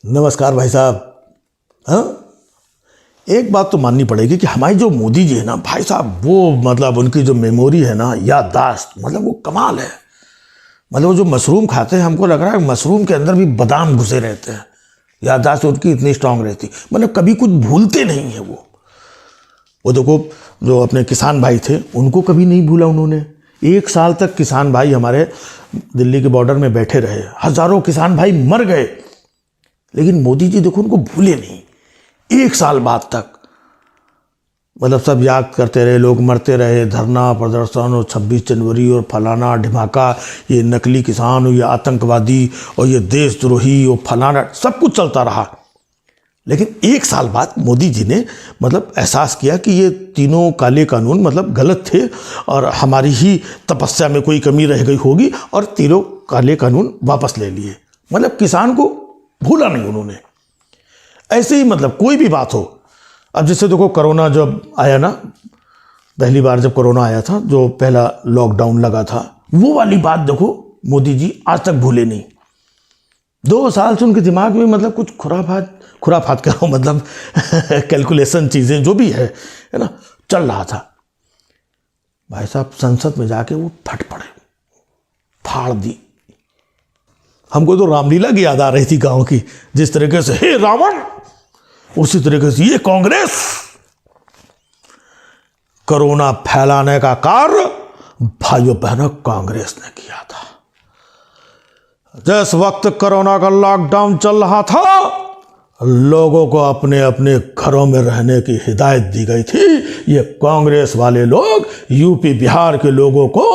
नमस्कार भाई साहब। हाँ, एक बात तो माननी पड़ेगी कि हमारे जो मोदी जी है ना भाई साहब, वो मतलब उनकी जो मेमोरी है ना, याददाश्त, मतलब वो कमाल है। मतलब वो जो मशरूम खाते हैं, हमको लग रहा है मशरूम के अंदर भी बादाम घुसे रहते हैं। याददाश्त उनकी इतनी स्ट्रांग रहती, मतलब कभी कुछ भूलते नहीं है वो देखो, जो अपने किसान भाई थे उनको कभी नहीं भूला उन्होंने। 1 साल तक किसान भाई हमारे दिल्ली के बॉर्डर में बैठे रहे, हजारों किसान भाई मर गए, लेकिन मोदी जी देखो उनको भूले नहीं। 1 साल बाद तक मतलब सब याद करते रहे, लोग मरते रहे, धरना प्रदर्शन और 26 जनवरी और फलाना ढिमाका, ये नकली किसान और ये आतंकवादी और ये देशद्रोही और फलाना, सब कुछ चलता रहा। लेकिन 1 साल बाद मोदी जी ने मतलब एहसास किया कि ये तीनों काले कानून मतलब गलत थे और हमारी ही तपस्या में कोई कमी रह गई होगी, और तीनों काले कानून वापस ले लिए। मतलब किसान को भूला नहीं उन्होंने। ऐसे ही मतलब कोई भी बात हो, अब जैसे देखो कोरोना जब आया ना, पहली बार जब कोरोना आया था, जो पहला लॉकडाउन लगा था, वो वाली बात देखो मोदी जी आज तक भूले नहीं। 2 साल से उनके दिमाग में मतलब कुछ खुराफात कह रहा हूँ, मतलब कैलकुलेशन चीज़ें जो भी है ना, चल रहा था। भाई साहब संसद में जाके वो फट पड़े, फाड़ दी। हमको तो रामलीला की याद आ रही थी गांव की, जिस तरीके से हे रावण, उसी तरीके से ये कांग्रेस। कोरोना फैलाने का कार्य भाइयों बहनों कांग्रेस ने किया था। जिस वक्त कोरोना का लॉकडाउन चल रहा था, लोगों को अपने अपने घरों में रहने की हिदायत दी गई थी। ये कांग्रेस वाले लोग यूपी बिहार के लोगों को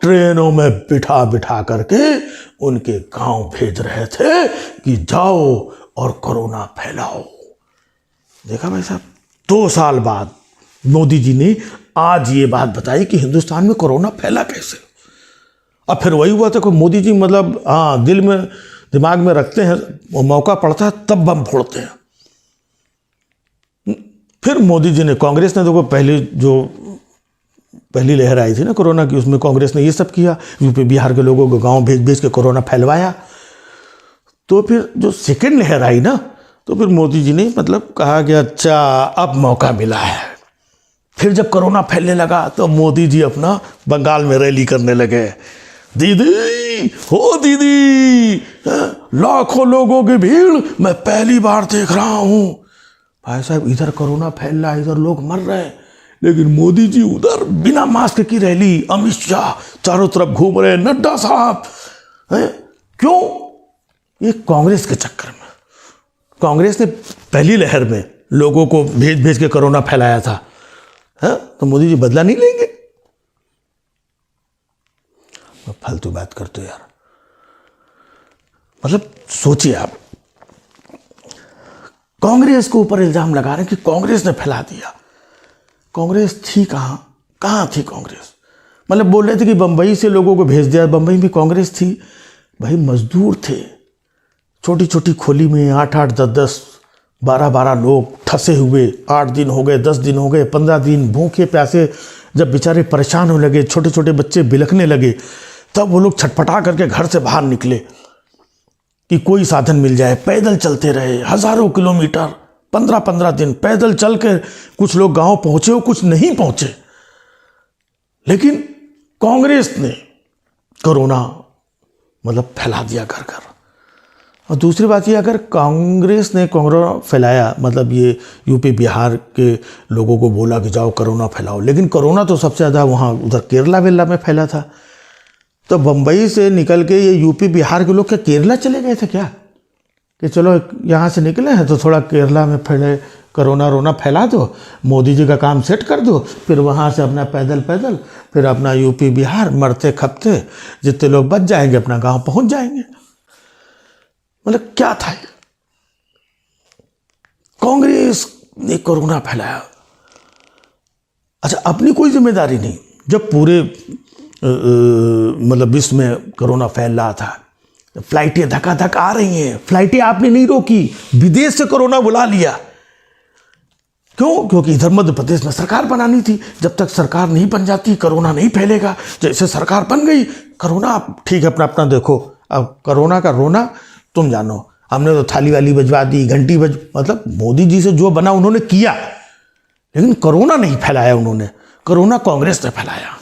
ट्रेनों में बिठा बिठा करके उनके गांव भेज रहे थे कि जाओ और कोरोना फैलाओ। देखा भाई साहब, 2 साल बाद मोदी जी ने आज ये बात बताई कि हिंदुस्तान में कोरोना फैला कैसे। अब फिर वही हुआ था कि मोदी जी मतलब हाँ दिल में दिमाग में रखते हैं, वो मौका पड़ता है तब बम फोड़ते हैं। फिर मोदी जी ने, कांग्रेस ने देखो पहली लहर आई थी ना कोरोना की, उसमें कांग्रेस ने ये सब किया, यूपी बिहार के लोगों को गांव भेज भेज के कोरोना फैलवाया। तो फिर जो सेकेंड लहर आई ना, तो फिर मोदी जी ने मतलब कहा कि अच्छा अब मौका मिला है। फिर जब कोरोना फैलने लगा तो मोदी जी अपना बंगाल में रैली करने लगे, दीदी हो दीदी, लाखों लोगों की भीड़ मैं पहली बार देख रहा हूं। भाई साहब इधर कोरोना फैल रहा है, इधर लोग मर रहे हैं, लेकिन मोदी जी उधर बिना मास्क की रैली, अमित शाह चारों तरफ घूम रहे, नड्डा साहब। क्यों? ये कांग्रेस के चक्कर में। कांग्रेस ने पहली लहर में लोगों को भेज भेज के कोरोना फैलाया था, तो मोदी जी बदला नहीं लेंगे? फालतू बात करते हो यार। मतलब सोचिए आप, कांग्रेस के ऊपर इल्जाम लगा रहे हैं कि कांग्रेस ने फैला दिया। कांग्रेस थी कहां थी कांग्रेस? मतलब बोल रहे थे कि बंबई से लोगों को भेज दिया, बंबई में कांग्रेस थी। भाई मजदूर थे, छोटी छोटी खोली में 8-8, 10-10, 12-12 लोग ठसे हुए। 8 दिन हो गए, 10 दिन हो गए, 15 दिन भूखे प्यासे जब बेचारे परेशान होने लगे, छोटे छोटे बच्चे बिलखने लगे, तब वो लोग छटपटा करके घर से बाहर निकले कि कोई साधन मिल जाए। पैदल चलते रहे हजारों किलोमीटर, 15-15 दिन पैदल चल के कुछ लोग गांव पहुंचे, कुछ नहीं पहुंचे। लेकिन कांग्रेस ने कोरोना मतलब फैला दिया घर घर। और दूसरी बात ये, अगर कांग्रेस ने कोरोना फैलाया, मतलब ये यूपी बिहार के लोगों को बोला कि जाओ कोरोना फैलाओ, लेकिन कोरोना तो सबसे ज़्यादा वहाँ उधर केरला वेरला में फैला था। तो बम्बई से निकल के ये यूपी बिहार के लोग क्या केरला चले गए थे क्या, कि चलो यहाँ से निकले हैं तो थोड़ा केरला में फैले कोरोना फैला दो, मोदी जी का काम सेट कर दो, फिर वहाँ से अपना पैदल फिर अपना यूपी बिहार मरते खपते जितने लोग बच जाएंगे अपना गाँव पहुँच जाएंगे। मतलब क्या था ये? कांग्रेस ने कोरोना फैलाया। अच्छा, अपनी कोई जिम्मेदारी नहीं। जब पूरे मतलब विश्व में कोरोना फैल रहा था, फ्लाइटें धक्का आ रही हैं, फ्लाइटें आपने नहीं रोकी, विदेश से कोरोना बुला लिया। क्यों? क्योंकि इधर मध्य प्रदेश में सरकार बनानी थी। जब तक सरकार नहीं बन जाती कोरोना नहीं फैलेगा। जैसे सरकार बन गई, कोरोना ठीक है अपना अपना देखो, अब कोरोना का रोना तुम जानो। हमने तो थाली वाली बजवा दी, घंटी मतलब मोदी जी से जो बना उन्होंने किया, लेकिन कोरोना नहीं फैलाया उन्होंने, कोरोना कांग्रेस ने फैलाया।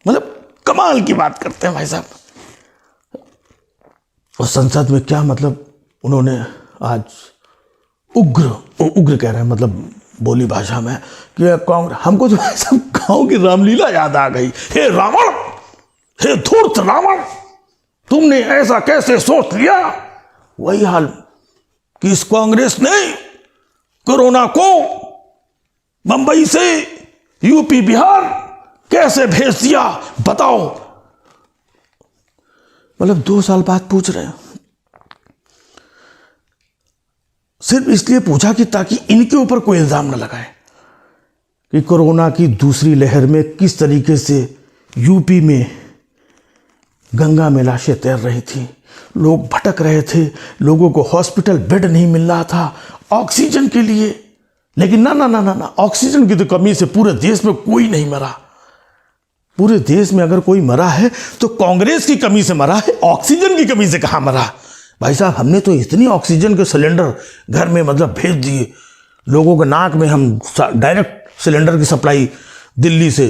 मतलब कमाल की बात करते हैं भाई साहब। और संसद में क्या मतलब उन्होंने आज उग्र कह रहे हैं, मतलब बोली भाषा में कि कांग्रेस, हमको तो सब गाँव की रामलीला याद आ गई। हे रावण, हे धूर्त रावण, तुमने ऐसा कैसे सोच लिया। वही हाल कि इस कांग्रेस ने कोरोना को बंबई से यूपी बिहार कैसे भेज दिया बताओ। मतलब 2 साल बाद पूछ रहे हैं, सिर्फ इसलिए पूछा कि ताकि इनके ऊपर कोई इल्जाम न लगाए कि कोरोना की दूसरी लहर में किस तरीके से यूपी में गंगा में लाशें तैर रही थी, लोग भटक रहे थे, लोगों को हॉस्पिटल बेड नहीं मिल रहा था ऑक्सीजन के लिए। लेकिन ना ना ना ना ना, ऑक्सीजन की तो कमी से पूरे देश में कोई नहीं मरा। पूरे देश में अगर कोई मरा है तो कांग्रेस की कमी से मरा है, ऑक्सीजन की कमी से कहाँ मरा। भाई साहब, हमने तो इतनी ऑक्सीजन के सिलेंडर घर में मतलब भेज दिए, लोगों के नाक में हम डायरेक्ट सिलेंडर की सप्लाई दिल्ली से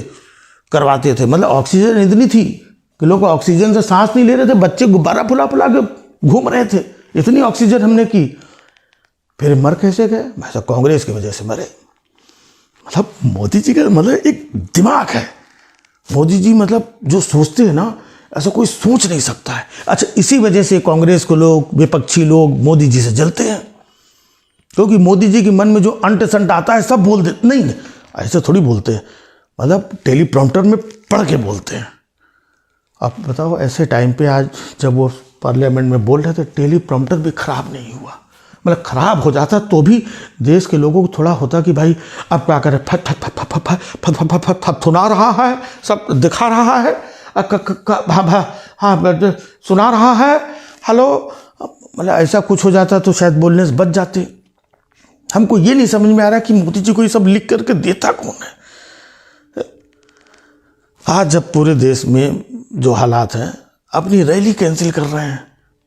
करवाते थे। मतलब ऑक्सीजन इतनी थी कि लोग ऑक्सीजन से सांस नहीं ले रहे थे, बच्चे गुब्बारा फुला फुला के घूम रहे थे, इतनी ऑक्सीजन हमने की। फिर मर कैसे गए भाई साहब? कांग्रेस की वजह से मरे। मतलब मोदी जी का मतलब एक दिमाग है। मोदी जी मतलब जो सोचते हैं ना, ऐसा कोई सोच नहीं सकता है। अच्छा, इसी वजह से कांग्रेस को लोग, विपक्षी लोग मोदी जी से जलते हैं, क्योंकि मोदी जी के मन में जो अंट संट आता है सब बोल देते। नहीं, ऐसे थोड़ी बोलते हैं, मतलब टेलीप्रॉम्प्टर में पढ़ के बोलते हैं। अब बताओ, ऐसे टाइम पे आज जब वो पार्लियामेंट में बोल रहे थे, टेलीप्रॉम्प्टर भी खराब नहीं हुआ। मतलब खराब हो जाता तो भी देश के लोगों को थोड़ा होता कि भाई अब क्या करें, फट फट फट फट फट फट फट फट फट फट सुना रहा है, सब दिखा रहा है, हाँ सुना रहा है, हेलो। मतलब ऐसा कुछ हो जाता तो शायद बोलने से बच जाते। हमको ये नहीं समझ में आ रहा कि मोदी जी को ये सब लिख करके देता कौन है। आज जब पूरे देश में जो हालात हैं, अपनी रैली कैंसिल कर रहे हैं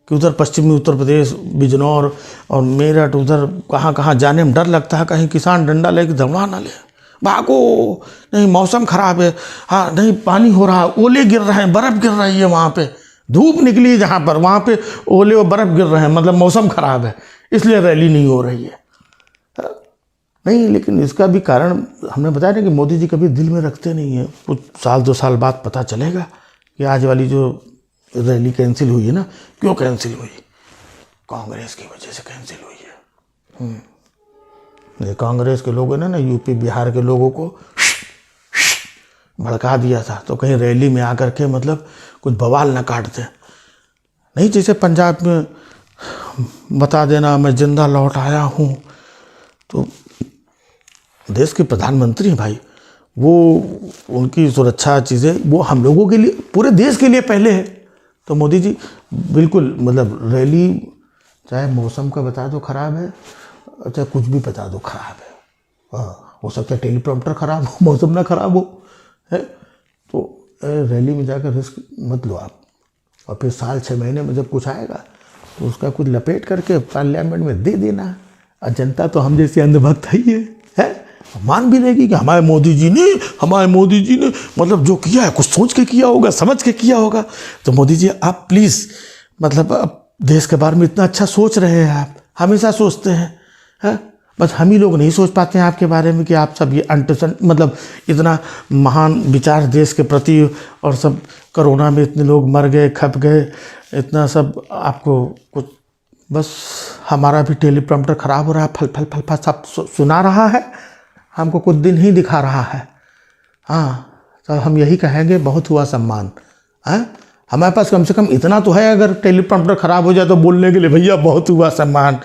कि उधर पश्चिमी उत्तर प्रदेश, बिजनौर और मेरठ, उधर कहाँ कहाँ जाने में डर लगता है, कहीं किसान डंडा लेके दौड़ा ना ले, भागो, नहीं मौसम खराब है, हाँ नहीं पानी हो रहा है, ओले गिर रहे हैं, बर्फ़ गिर रही है, वहाँ पे धूप निकली है जहाँ पर, वहाँ पे ओले और बर्फ़ गिर रहे हैं, मतलब मौसम खराब है, इसलिए रैली नहीं हो रही है। नहीं, लेकिन इसका भी कारण हमने बताया ना कि मोदी जी कभी दिल में रखते नहीं है। कुछ साल 2 साल बाद पता चलेगा कि आज वाली जो रैली कैंसिल हुई है ना, क्यों कैंसिल हुई? कांग्रेस की वजह से कैंसिल हुई है। ये कांग्रेस के लोगों ने ना यूपी बिहार के लोगों को भड़का दिया था, तो कहीं रैली में आकर के मतलब कुछ बवाल ना काट दे। नहीं, जैसे पंजाब में बता देना मैं जिंदा लौट आया हूँ, तो देश के प्रधानमंत्री हैं भाई, वो उनकी सुरक्षा चीज़ें वो हम लोगों के लिए, पूरे देश के लिए पहले है। तो मोदी जी बिल्कुल मतलब रैली, चाहे मौसम का बता दो ख़राब है, चाहे कुछ भी बता दो ख़राब है, हाँ हो सकता है टेलीप्रॉम्प्टर ख़राब हो, मौसम ना ख़राब हो, है तो रैली में जाकर रिस्क मत लो आप। और फिर साल 6 महीने में जब कुछ आएगा तो उसका कुछ लपेट करके पार्लियामेंट में दे देना, और जनता तो हम जैसे अंधभक्त है मान भी लेगी कि हमारे मोदी जी ने मतलब जो किया है कुछ सोच के किया होगा, समझ के किया होगा। तो मोदी जी आप प्लीज़ मतलब अब देश के बारे में इतना अच्छा सोच रहे हैं, आप हमेशा सोचते हैं, बस हम ही लोग नहीं सोच पाते हैं आपके बारे में कि आप सब ये मतलब इतना महान विचार देश के प्रति, और सब कोरोना में इतने लोग मर गए, खप गए, इतना सब आपको कुछ, बस हमारा भी टेलीप्रॉम्प्टर ख़राब हो रहा है, फल फल फल सब सुना रहा है, हमको कुछ दिन ही दिखा रहा है। हाँ, तो हम यही कहेंगे बहुत हुआ सम्मान। हमारे पास कम से कम इतना तो है, अगर टेलीप्रॉम्प्टर ख़राब हो जाए तो बोलने के लिए भैया बहुत हुआ सम्मान।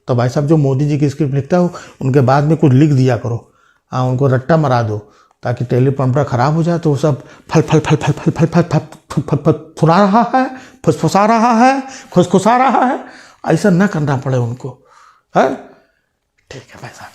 तो भाई साहब जो मोदी जी की स्क्रिप्ट लिखता हो उनके बाद में कुछ लिख दिया करो, हाँ उनको रट्टा मरा दो, ताकि टेलीप्रॉम्प्टर ख़राब हो जाए तो सब फल फल फल फल फल फल फल फल फल सुना रहा है, फुसफुसा रहा है, खुसखुसा रहा है, ऐसा ना करना पड़े उनको। है ठीक है भाई साहब।